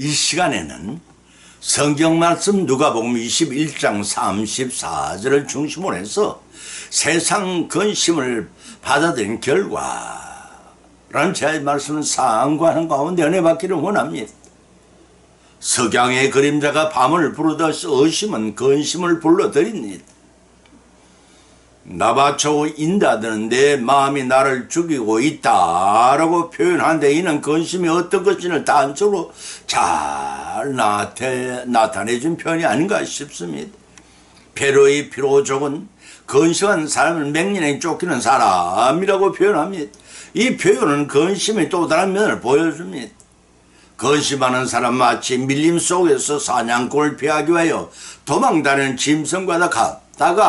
이 시간에는 성경 말씀 누가복음 21장 34절을 중심으로 해서 세상 근심을 받아들인 결과라는 제 말씀을 상고하는 가운데 은혜 받기를 원합니다. 석양의 그림자가 밤을 부르듯 의심은 근심을 불러들입니다. 나바초 인다드는 내 마음이 나를 죽이고 있다라고 표현하는데 이는 근심이 어떤 것인지를 단적으로 잘 나타내준 표현이 아닌가 싶습니다. 페로의 피로족은 근심한 사람을 맹년에 쫓기는 사람이라고 표현합니다. 이 표현은 근심의 또 다른 면을 보여줍니다. 근심하는 사람 마치 밀림 속에서 사냥꾼을 피하기 위하여 도망다니는 짐승과도 같다고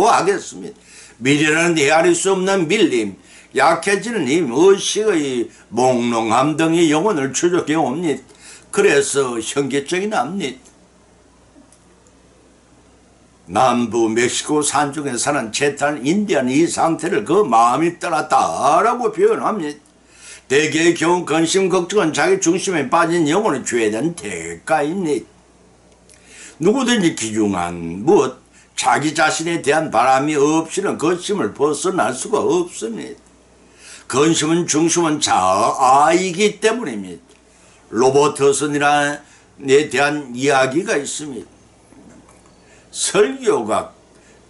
하겠습니다. 미련은 헤아릴 수 없는 밀림, 약해지는 힘, 의식의 몽롱함 등이 영혼을 추적해 옵니다. 그래서 현기증이 납니다. 남부 멕시코 산중에 사는 채탈 인디안 이 상태를 그 마음이 떠났다라고 표현합니다. 대개의 경우 근심 걱정은 자기 중심에 빠진 영혼의 죄에 대한 대가입니다. 누구든지 기중한 무엇 자기 자신에 대한 바람이 없이는 근심을 벗어날 수가 없습니다. 근심은 중심은 자아이기 때문입니다. 로버트슨이라는 데 대한 이야기가 있습니다. 설교가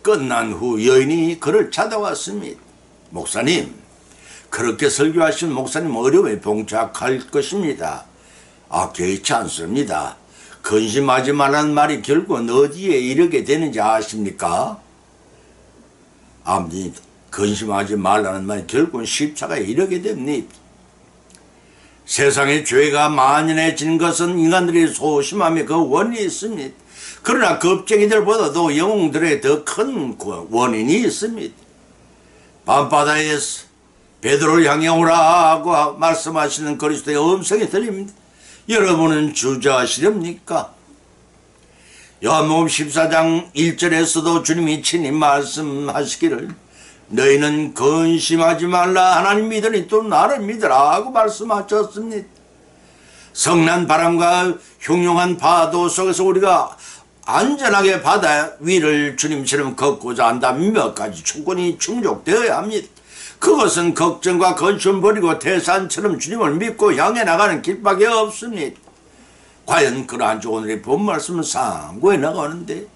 끝난 후 여인이 그를 찾아왔습니다. 목사님, 그렇게 설교하신 목사님 어려움에 봉착할 것입니다. 개의치 않습니다. 근심하지 말라는 말이 결국은 어디에 이르게 되는지 아십니까? 압니다. 근심하지 말라는 말이 결국은 십자가에 이르게 됩니다. 세상에 죄가 만연해진 것은 인간들이 소심함에 그 원인이 있습니다. 그러나 겁쟁이들보다도 영웅들의 더 큰 원인이 있습니다. 밤바다에서 베드로를 향해 오라고 말씀하시는 그리스도의 음성이 들립니다. 여러분은 주저하시렵니까? 요한복음 14장 1절에서도 주님이 친히 말씀하시기를 너희는 근심하지 말라, 하나님 믿으니 또 나를 믿으라 하고 말씀하셨습니다. 성난 바람과 흉흉한 파도 속에서 우리가 안전하게 바다 위를 주님처럼 걷고자 한다면 몇 가지 조건이 충족되어야 합니다. 그것은 걱정과 근심 버리고 태산처럼 주님을 믿고 향해 나가는 길밖에 없습니다. 과연 그러한 오늘의 본 말씀을 상고해 나가는데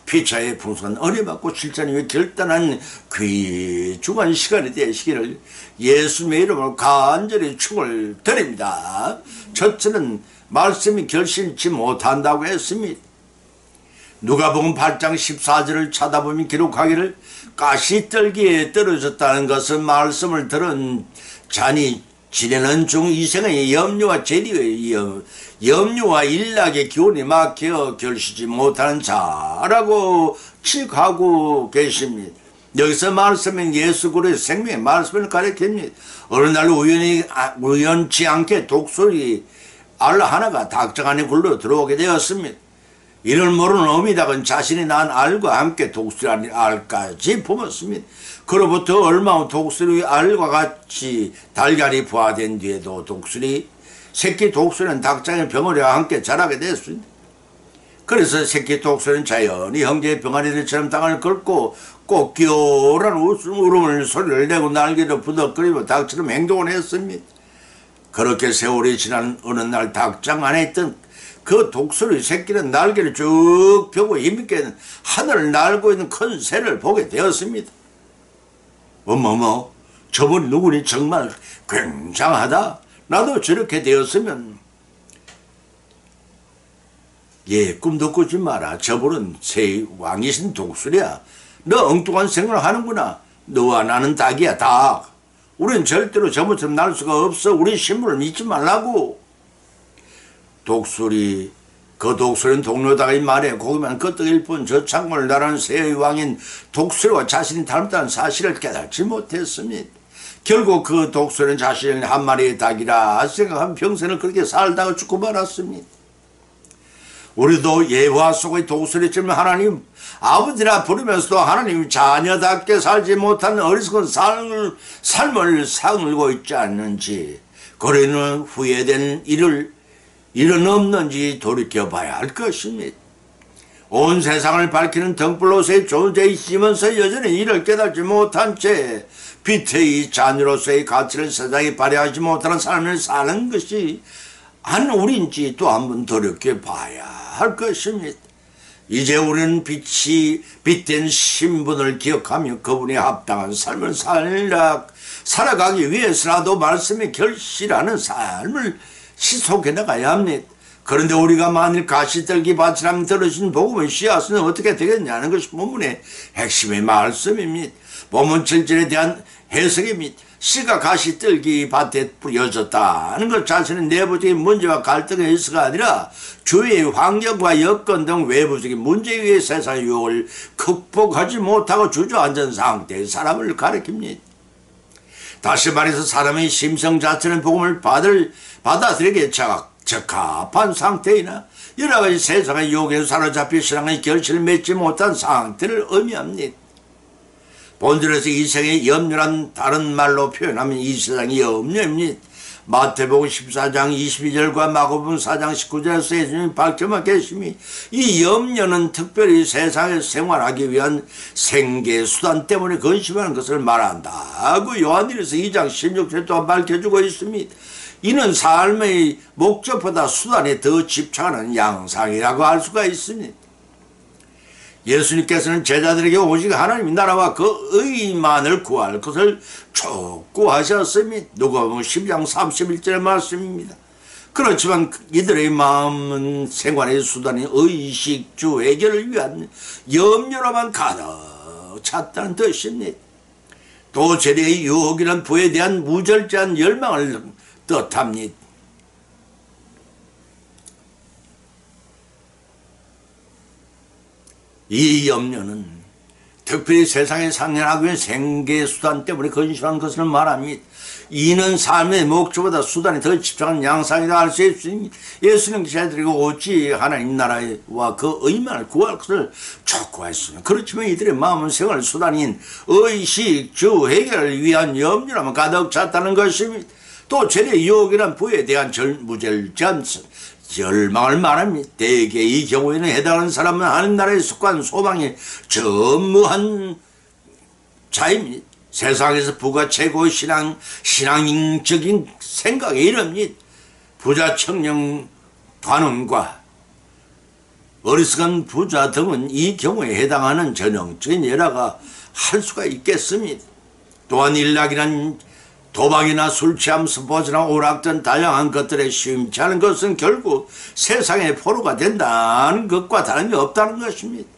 피차의 풍성한 은혜 받고 실천이 위해 결단한 귀중한 시간이 되시기를 예수님의 이름으로 간절히 축을 드립니다. 첫째는 말씀이 결실치 못한다고 했습니다. 누가복음 8장 14절을 찾아보면 기록하기를 가시떨기에 떨어졌다는 것은 말씀을 들은 자니 지내는 중 이생의 염려와 재리의 염려와 일락의 기운이 막혀 결실지 못하는 자라고 칙하고 계십니다. 여기서 말씀은 예수 그리스도의 생명의 말씀을 가리킵니다. 어느 날 우연치 않게 독수리 알 하나가 닭장 안에 굴러 들어오게 되었습니다. 이를 모르는 어미닭은 자신이 낳은 알과 함께 독수리 알까지 품었습니다. 그로부터 얼마 후 독수리 알과 같이 달걀이 부화된 뒤에도 새끼 독수리는 닭장의 병아리와 함께 자라게 됐습니다. 그래서 새끼 독수리는 자연히 형제의 병아리들처럼 땅을 긁고 꽃기오란 울음을 소리를 내고 날개를 부덕거리며 닭처럼 행동을 했습니다. 그렇게 세월이 지난 어느 날 닭장 안에 있던 그 독수리 새끼는 날개를 쭉 펴고 힘있게 하늘을 날고 있는 큰 새를 보게 되었습니다. 어머머, 저분이 누구니 정말 굉장하다. 나도 저렇게 되었으면. 꿈도 꾸지 마라. 저분은 새 왕이신 독수리야. 너 엉뚱한 생각을 하는구나. 너와 나는 닭이야, 닭. 우린 절대로 저분처럼 날 수가 없어. 우리 신분을 믿지 말라고. 그 독수리는 동료다의 말에 고기만 끄떡일 뿐 저 창문을 나라는 새의 왕인 독수리와 자신이 닮았다는 사실을 깨닫지 못했습니다. 결국 그 독수리는 자신이 한 마리의 닭이라 생각한 평생을 그렇게 살다가 죽고 말았습니다. 우리도 예화 속의 독수리처럼 하나님 아버지라 부르면서도 하나님 자녀답게 살지 못한 어리석은 삶을 살고 있지 않는지, 그러는 후회된 일을 일은 없는지 돌이켜봐야 할 것입니다. 온 세상을 밝히는 등불로서의 존재이시면서 여전히 이를 깨닫지 못한 채 빛의 자녀로서의 가치를 세상에 발휘하지 못하는 삶을 사는 것이 한 우리인지 또 한 번 돌이켜봐야 할 것입니다. 이제 우리는 빛된 신분을 기억하며 그분에 합당한 삶을 살아가기 위해서라도 말씀에 결실하는 삶을 지속해 나가야 합니다. 그런데 우리가 만일 가시떨기 밭이라면 들으신 복음의 씨앗은 어떻게 되겠냐는 것이 본문의 핵심의 말씀입니다. 본문 7절에 대한 해석입니다. 씨가 가시떨기 밭에 뿌려졌다는 것 자체는 내부적인 문제와 갈등의 해석이 아니라 주위의 환경과 여건 등 외부적인 문제에 의해 세상의 유혹을 극복하지 못하고 주저앉은 상태의 사람을 가리킵니다. 다시 말해서 사람의 심성 자체는 복음을 받아들이기에 적합한 상태이나 여러 가지 세상의 유혹에 사로잡혀 신앙의 결실을 맺지 못한 상태를 의미합니다. 본질에서 이 세상의 염려란 다른 말로 표현하면 이 세상의 염려입니다. 마태복음 14장 22절과 마가복음 4장 19절에서 예수님이 밝혀만 계심이 이 염려는 특별히 세상에 생활하기 위한 생계수단 때문에 근심하는 것을 말한다고 요한일서 2장 16절 또한 밝혀주고 있습니다. 이는 삶의 목적보다 수단에 더 집착하는 양상이라고 할 수가 있습니다. 예수님께서는 제자들에게 오직 하나님의 나라와 그 의만을 구할 것을 촉구하셨습니다. 누가복음 10장 31절의 말씀입니다. 그렇지만 이들의 마음은 생활의 수단인 의식주 해결을 위한 염려로만 가득 찼다는 뜻입니다. 또 재래의 유혹이란 부에 대한 무절제한 열망을 뜻합니다. 이 염려는 특별히 세상에 상연하기 위한 생계수단 때문에 근심하는 것을 말합니다. 이는 삶의 목적보다 수단에 더 집착하는 양상이다 할 수 있습니다. 예수님 제자들에게 오직 하나님 나라와 그 의만을 구할 것을 촉구했습니다. 그렇지만 이들의 마음은 생활 수단인 의식, 주, 해결을 위한 염려라면 가득 찼다는 것입니다. 또 죄의 유혹이란 부에 대한 무절제한 열망을 말합니다. 대개 이 경우에는 해당하는 사람은 하나님 나라에 속한 소망이 전무한 자입니다. 세상에서 부가 최고의 신앙적인 생각에 이릅니다. 부자 청년 관원과 어리석은 부자 등은 이 경우에 해당하는 전형적인 예라가 할 수가 있겠습니다. 또한 일락이란 도박이나 술 취함, 스포츠나 오락 등 다양한 것들에 시험치 않은 것은 결국 세상의 포로가 된다는 것과 다름이 없다는 것입니다.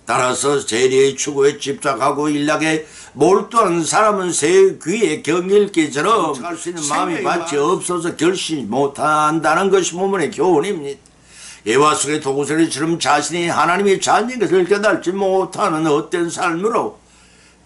따라서 재리의 추구에 집착하고 일락에 몰두한 사람은 새 귀에 경일기처럼 할 수 있는 마음이 마치 없어서 결심 못한다는 것이 본문의 교훈입니다. 예화 속의 도구소리처럼 자신이 하나님의 자녀인 것을 깨닫지 못하는 헛된 삶으로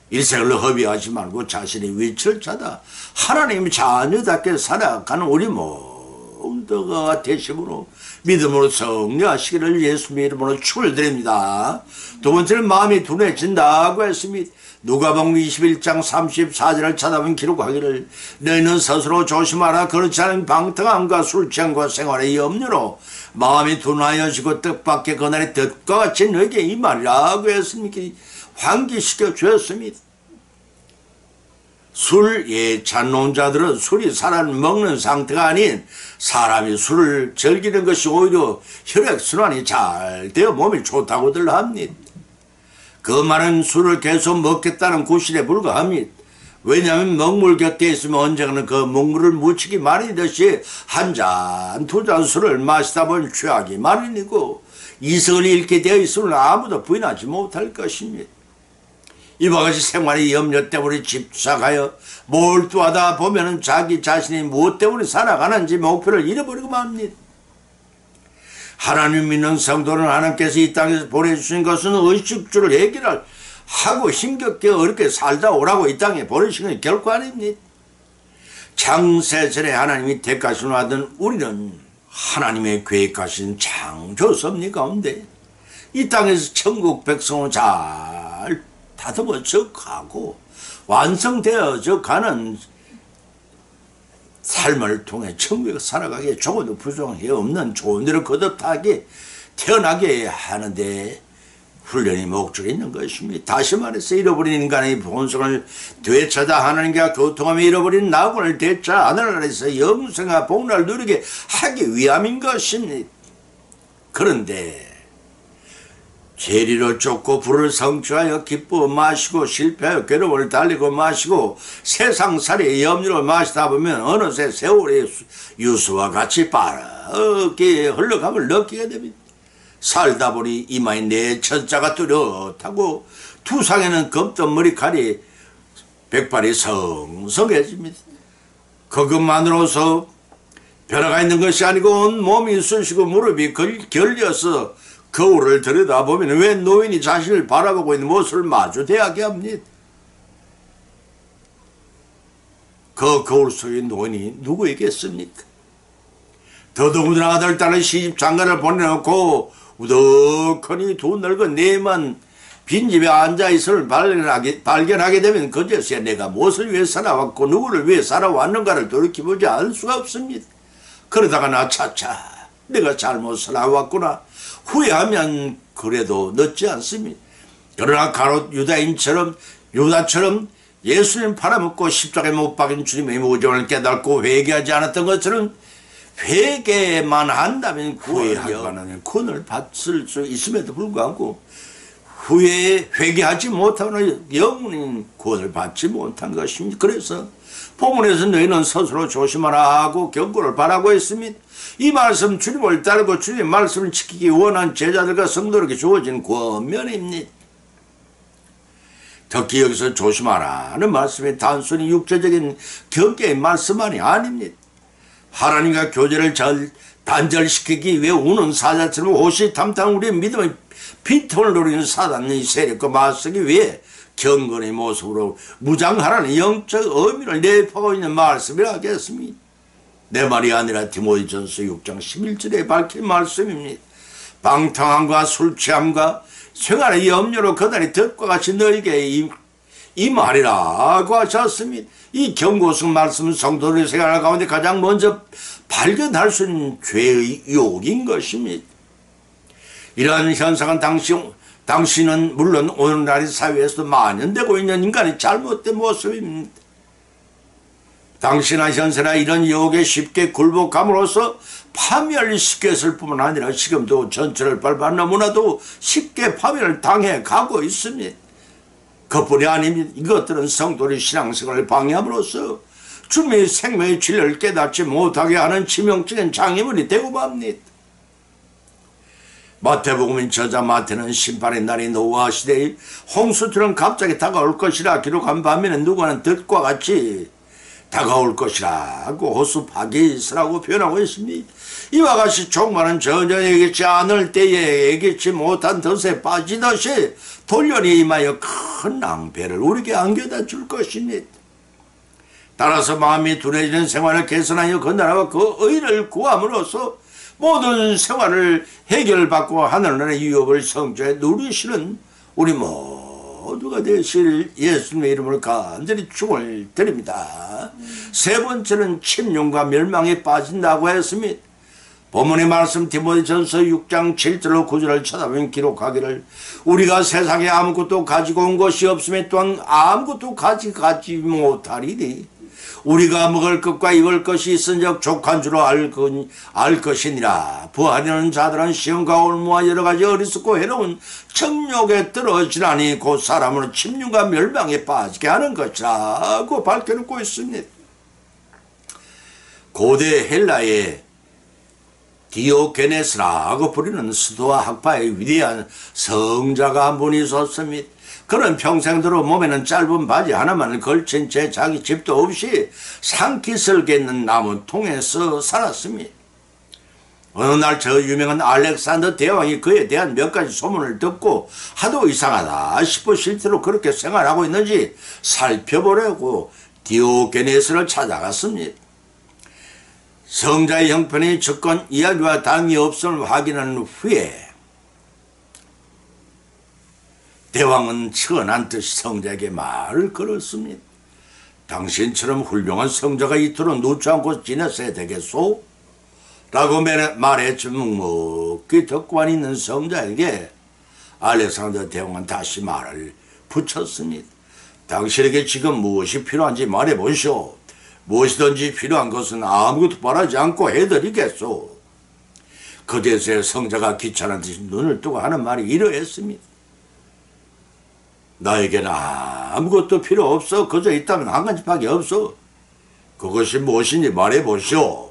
일생을 허비하지 말고 자신의 위치를 찾아 하나님의 자녀답게 살아가는 우리 모두가 되심으로 믿음으로 성령하시기를 예수님의 이름으로 축원드립니다. 두 번째는 마음이 둔해진다고 했습니다. 누가복음 21장 34절을 찾아보면 기록하기를 너희는 스스로 조심하라. 그렇지 않은 방탕함과 술취함과 생활의 염려로 마음이 둔하여지고 뜻밖의 그날의 뜻과 같이 너에게 임하리라고 했습니까? 환기시켜 주었습니다. 술 예찬놓은 자들은 술이 사람 먹는 상태가 아닌 사람이 술을 즐기는 것이 오히려 혈액순환이 잘 되어 몸이 좋다고들 합니다. 그 말은 술을 계속 먹겠다는 구실에 불과합니다. 왜냐하면 먹물 곁에 있으면 언젠가는 그 먹물을 묻히기 마련이듯이 한 잔, 두 잔 술을 마시다 보면 취하기 마련이고 이성을 잃게 되어 있으면 아무도 부인하지 못할 것입니다. 이와 같이 생활의 염려 때문에 집착하여 몰두하다 보면 자기 자신이 무엇 때문에 살아가는지 목표를 잃어버리고 맙니다. 하나님 믿는 성도는 하나님께서 이 땅에서 보내주신 것은 의식주를 해결하고 힘겹게 어렵게 살다 오라고 이 땅에 보내신 건 결코 아닙니다. 창세전에 하나님이 택하신 아들 우리는 하나님의 계획하신 창조 섭리 가운데 이 땅에서 천국 백성을 잘 다듬어져 가고 완성되어져 가는 삶을 통해 천국에 살아가기에 조금도 부족함이 없는 좋은 일을 거듭하게 태어나게 하는데 훈련이 목적이 있는 것입니다. 다시 말해서 잃어버린 인간의 본성을 되찾아 하나님과 교통하며 잃어버린 낙원을 되찾아 하늘나라에서 영생과 복락을 누리게 하기 위함인 것입니다. 그런데 죄리를 쫓고 불을 성취하여 기뻐 마시고 실패하여 괴로움을 달리고 마시고 세상살이의 염려를 마시다 보면 어느새 세월의 유수와 같이 빠르게 흘러감을 느끼게 됩니다. 살다 보니 이마에 내 천자가 뚜렷하고 두상에는 검던 머리칼이 백발이 성성해집니다. 그것만으로서 변화가 있는 것이 아니고 온 몸이 쑤시고 무릎이 결려서 거울을 들여다보면 왜 노인이 자신을 바라보고 있는 모습을 마주대하게 합니다. 그 거울 속의 노인이 누구이겠습니까? 더더군다나 아들, 딸은 시집 장가를 보내놓고 우덕하니 두 늙은 네만 빈집에 앉아있음을 발견하게 되면 그제서야 내가 무엇을 위해 살아왔고 누구를 위해 살아왔는가를 돌이켜보지 않을 수가 없습니다. 그러다가 나 차차 내가 잘못 살아왔구나 후회하면 그래도 늦지 않습니다. 그러나 가롯 유다처럼 예수님 팔아먹고 십자가에 못 박인 주님의 무정을 깨닫고 회개하지 않았던 것처럼 회개만 한다면 후회하거나 구원을 받을 수 있음에도 불구하고 회개하지 못하면 영원히 구원을 받지 못한 것입니다. 그래서 본문에서 너희는 스스로 조심하라 하고 경고를 바라고 있습니다. 이 말씀 주님을 따르고 주님의 말씀을 지키기 원한 제자들과 성도에게 주어진 권면입니다. 특히 여기서 조심하라는 말씀이 단순히 육체적인 경계의 말씀만이 아닙니다. 하나님과 교제를 단절시키기 위해 우는 사자처럼 호시탐탐 우리의 믿음의 빈틈을 노리는 사단의 세력과 맞서기 위해 경건의 모습으로 무장하라는 영적 의미를 내포하고 있는 말씀이라 하겠습니다. 내 말이 아니라 디모데전서 6장 11절에 밝힌 말씀입니다. 방탕함과 술취함과 생활의 염려로 그날이 덫과 같이 너에게 이 말이라고 하셨습니다. 이 경고성 말씀은 성도들의 생활 가운데 가장 먼저 발견할 수 있는 죄의 유혹인 것입니다. 이러한 현상은 당신은 물론 오늘날의 사회에서도 만연되고 있는 인간의 잘못된 모습입니다. 당시나 현세나 이런 유혹에 쉽게 굴복함으로써 파멸시켰을 했을 뿐만 아니라 지금도 전철을 밟아 너무나도 쉽게 파멸을 당해 가고 있습니다. 그뿐이 아닙니다. 이것들은 성도의 신앙생활을 방해함으로써 주님의 생명의 진리를 깨닫지 못하게 하는 치명적인 장애물이 되고 맙니다. 마태복음인 저자 마태는 심판의 날이 노아 시대에 홍수처럼 갑자기 다가올 것이라 기록한 반면에 누가는 덫과 같이 다가올 것이라고 호수파기스라고 표현하고 있습니다. 이와 같이 종말은 전혀 예기치 않을 때에 예기치 못한 덫에 빠지듯이 돌연히 임하여 큰 낭패를 우리에게 안겨다 줄 것입니다. 따라서 마음이 둔해지는 생활을 개선하여 그 나라와 그 의를 구함으로써 모든 생활을 해결받고 하늘나라의 유업을 성취해 누리시는 우리 모두가 되실 예수님의 이름으로 간절히 축원을 드립니다. 세 번째는 침륜과 멸망에 빠진다고 했습니다. 본문의 말씀 디모데전서 6장 7절로 9절을 쳐다보면 기록하기를 우리가 세상에 아무것도 가지고 온 것이 없음에 또한 아무것도 가지 못하리니 우리가 먹을 것과 입을 것이 있은즉 족한 줄로 알 것이니라. 부하려는 자들은 시험과 올무와 여러가지 어리석고 해로운 정욕에 떨어지나니 곧 사람을 침륜과 멸망에 빠지게 하는 것이라고 밝혀놓고 있습니다. 고대 헬라의 디오게네스라고 부르는 스도아 학파의 위대한 성자가 한 분이 있었습니다. 그는 평생도록 몸에는 짧은 바지 하나만을 걸친 채 자기 집도 없이 산기슭에 있는 나무 통에서 살았습니다. 어느 날 저 유명한 알렉산더 대왕이 그에 대한 몇 가지 소문을 듣고 하도 이상하다 싶어 실제로 그렇게 생활하고 있는지 살펴보려고 디오게네스를 찾아갔습니다. 성자의 형편이 접근 이야기와 다름이 없음을 확인한 후에 대왕은 천한 듯이 성자에게 말을 걸었습니다. 당신처럼 훌륭한 성자가 이토록 놓지 않고 지냈어야 되겠소? 라고 말했지 묵묵히 듣고만 있는 성자에게 알렉산더 대왕은 다시 말을 붙였습니다. 당신에게 지금 무엇이 필요한지 말해보시오. 무엇이든지 필요한 것은 아무것도 바라지 않고 해드리겠소. 그제서야 성자가 귀찮은 듯이 눈을 뜨고 하는 말이 이러했습니다. 나에게는 아무것도 필요 없어. 그저 있다면 한 가지밖에 없어. 그것이 무엇인지 말해보시오.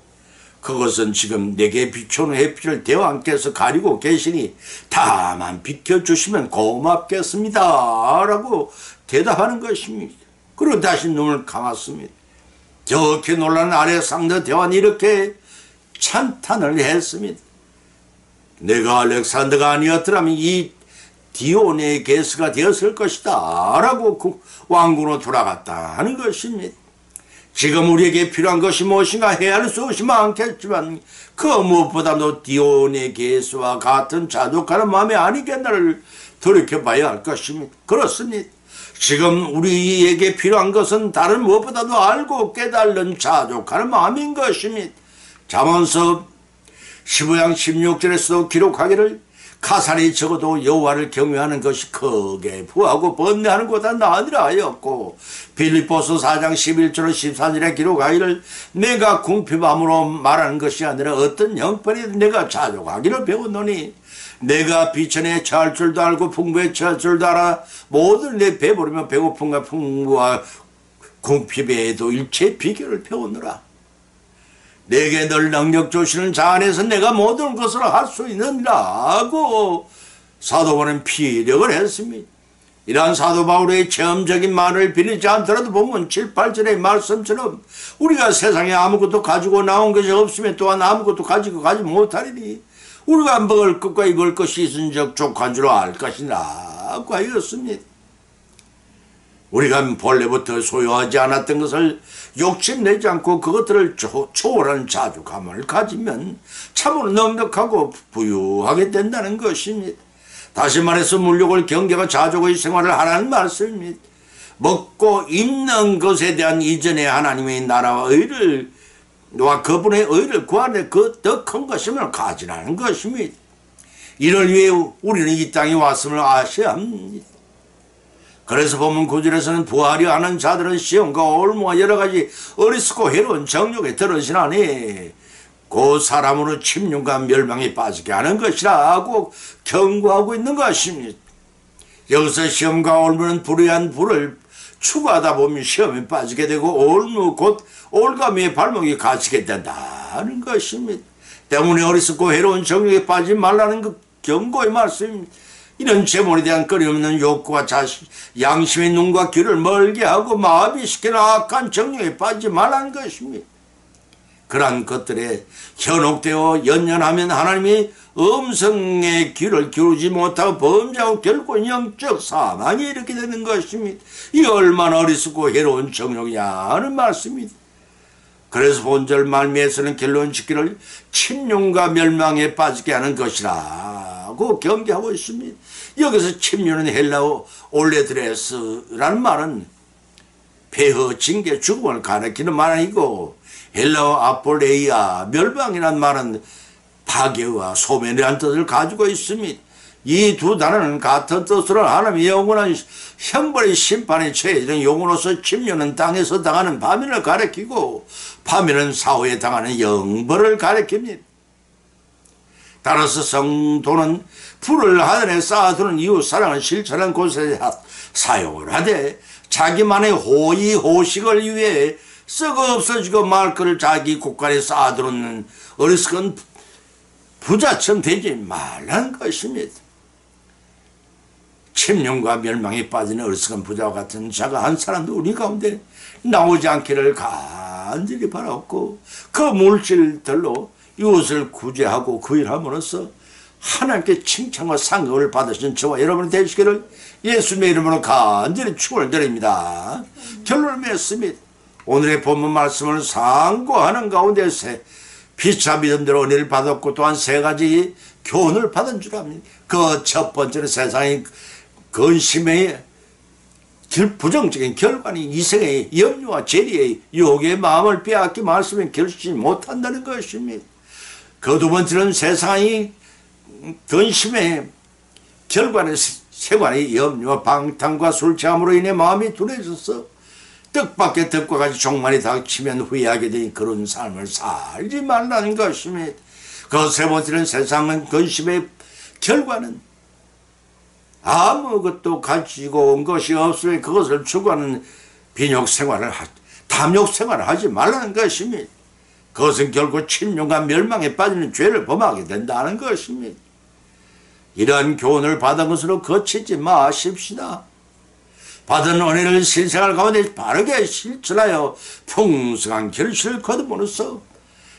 그것은 지금 내게 비춰오는 햇빛을 대왕께서 가리고 계시니 다만 비켜주시면 고맙겠습니다. 라고 대답하는 것입니다. 그리고 다시 눈을 감았습니다. 좋게 놀란 알렉산더 대왕이 이렇게 찬탄을 했습니다. 내가 알렉산더가 아니었더라면 이 디오네게스가 되었을 것이다 라고 그 왕궁으로 돌아갔다 하는 것입니다. 지금 우리에게 필요한 것이 무엇인가 헤아릴 수 없이 많겠지만 그 무엇보다도 디오네게스와 같은 자족하는 마음이 아니겠나를 돌이켜봐야 할 것입니다. 그렇습니다. 지금 우리에게 필요한 것은 다른 무엇보다도 알고 깨달는 자족하는 마음인 것입니다. 잠언서 15장 16절에서도 기록하기를 가살이 적어도 여호와를 경외하는 것이 크게 부하고 번뇌하는 것보다 나으리라 하였고, 빌립보서 4장 11절 14절에 기록하기를 내가 궁핍함으로 말하는 것이 아니라 어떤 형편이든 내가 자족하기를 배웠노니 내가 비천에 처할 줄도 알고 풍부에 처할 줄도 알아 모든 내 배부르며 배고픔과 풍부와 궁핍에도 일체 비결을 배우느라. 내게 늘 능력 주시는 자 안에서 내가 모든 것을 할 수 있느니라 하고 사도 바울은 피력을 했습니다. 이러한 사도 바울의 체험적인 말을 빌리지 않더라도 보면 7, 8절의 말씀처럼 우리가 세상에 아무것도 가지고 나온 것이 없으면 또한 아무것도 가지고 가지 못하리니 우리가 먹을 것과 입을 것이 있은즉 족한 줄 알 것이라 하고 하였습니다. 우리가 본래부터 소유하지 않았던 것을 욕심내지 않고 그것들을 초월한 자족함을 가지면 참으로 넉넉하고 부유하게 된다는 것입니다. 다시 말해서 물욕을 경계가 자족의 생활을 하라는 말씀입니다. 먹고 입는 것에 대한 이전에 하나님의 나라와 의를 와 그분의 의를 구하는 그 더 큰 것임을 가지라는 것입니다. 이를 위해 우리는 이 땅에 왔음을 아셔야 합니다. 그래서 보면 구절에서는 부하려 하는 자들은 시험과 올무와 여러가지 어리석고 해로운 정욕에 들어지나니 그 사람으로 침륜과 멸망에 빠지게 하는 것이라 하고 경고하고 있는 것입니다. 여기서 시험과 올무는 불의한 불을 추구하다 보면 시험에 빠지게 되고 올무 곧 올가미의 발목이 갇히게 된다는 것입니다. 때문에 어리석고 해로운 정욕에 빠지지 말라는 그 경고의 말씀입니다. 이런 재물에 대한 끊임없는 욕구와 양심의 눈과 귀를 멀게 하고 마비시키는 악한 정욕에 빠지지 말라는 것입니다. 그러한 것들에 현혹되어 연연하면 하나님의 음성의 귀를 기울이지 못하고 범죄하고 결국 영적 사망이 이렇게 되는 것입니다. 이 얼마나 어리석고 해로운 정욕이냐 하는 말씀입니다. 그래서 본절 말미에서는 결론 짓기를 침륜과 멸망에 빠지게 하는 것이라고 경계하고 있습니다. 여기서 침륜은 헬라어 올레드레스라는 말은 폐허, 징계, 죽음을 가리키는 말이고 헬라어 아폴레이아, 멸망이라는 말은 파괴와 소멸이라는 뜻을 가지고 있습니다. 이 두 단어는 같은 뜻으로 하나님의 영원한 형벌의 심판에 처해진 영으로서 침륜은 땅에서 당하는 파멸을 가리키고 파멸은 사후에 당하는 영벌을 가리킵니다. 따라서 성도는 불을 하늘에 쌓아두는 이웃 사랑을 실천한 곳에 사용을 하되 자기만의 호의 호식을 위해 썩어 없어지고 말 것을 자기 곳간에 쌓아두는 어리석은 부자처럼 되지 말라는 것입니다. 침륜과 멸망에 빠지는 어리석은 부자와 같은 자가 한 사람도 우리 가운데 나오지 않기를 간절히 바라옵고 그 물질들로 이웃을 구제하고 그 일함으로써 하나님께 칭찬과 상급을 받으신 저와 여러분이 되시기를 예수님의 이름으로 간절히 축원을 드립니다. 결론을 맺습니다. 오늘의 본문 말씀을 상고하는 가운데서 피차 믿음대로 은혜를 받았고 또한 세 가지 교훈을 받은 줄 압니다. 그 첫 번째는 세상의 근심에 부정적인 결과는 이생의 염려와 재리의 욕의 마음을 빼앗기 말씀에 결실치 못한다는 것입니다. 그 두 번째는 세상의 근심의 결과는 세관의 염려와 방탕과 술 취함으로 인해 마음이 둔해져서 뜻밖의 덕과 같이 종말이 닥치면 후회하게 되니 그런 삶을 살지 말라는 것입니다. 그 세 번째는 세상은 근심의 결과는 아무것도 가지고 온 것이 없으면 그것을 추구하는 탐욕 생활을 하지 말라는 것입니다. 그것은 결국 침륜과 멸망에 빠지는 죄를 범하게 된다는 것입니다. 이러한 교훈을 받은 것으로 거치지 마십시다. 받은 은혜를 실생활 가운데 바르게 실천하여 풍성한 결실을 거둠으로써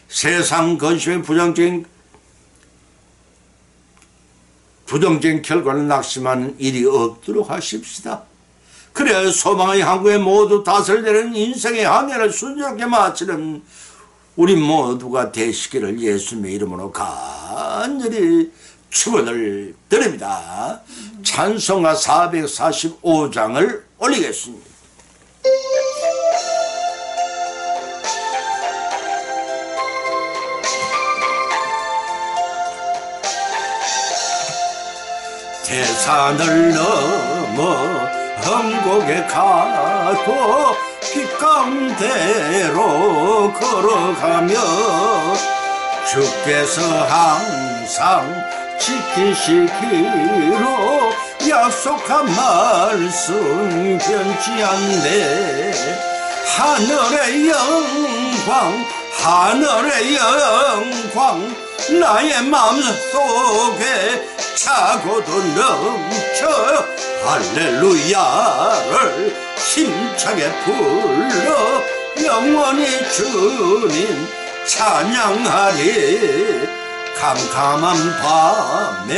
세상 근심의 부정적인 결과를 낙심하는 일이 없도록 하십시다. 그래야 소망의 항구에 모두 다스려되는 인생의 항해를 순조롭게 마치는 우리 모두가 되시기를 예수님의 이름으로 간절히 축원을 드립니다. 찬송가 445장을 올리겠습니다. 대산을 넘어 험곡에 가도 빛가운데로 걸어가며 주께서 항상 지키시기로 약속한 말씀 변치 않네. 하늘의 영광 하늘의 영광 나의 마음속에 차고도 넘쳐 할렐루야를 힘차게 불러 영원히 주님 찬양하리. 캄캄한 밤에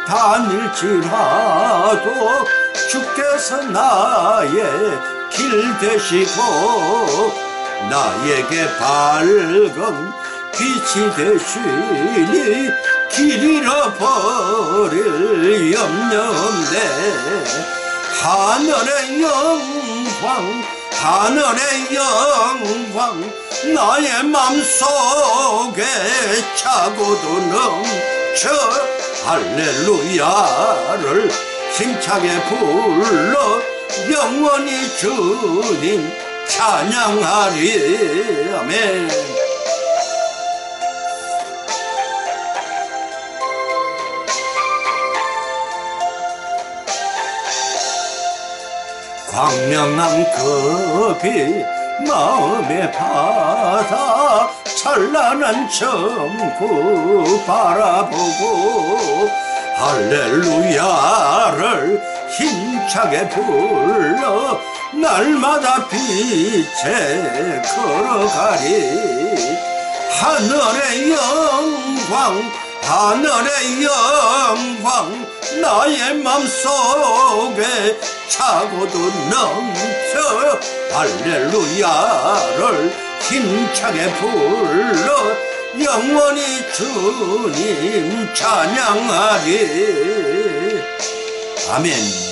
다닐지라도 주께서 나의 길 되시고 나에게 밝은 빛이 되시니 길 잃어버릴 염려 없네. 하늘의 영광 하늘의 영광 나의 맘속에 차고도 넘쳐 할렐루야를 힘차게 불러 영원히 주님 찬양하리. 아멘. 광명한 그 빛 마음의 바다 찬란한 천국 바라보고 할렐루야를 힘차게 불러 날마다 빛에 걸어가리. 하늘의 영광 하늘의 영광 나의 맘속에 차고도 넘쳐 할렐루야를 힘차게 불러 영원히 주님 찬양하리. 아멘.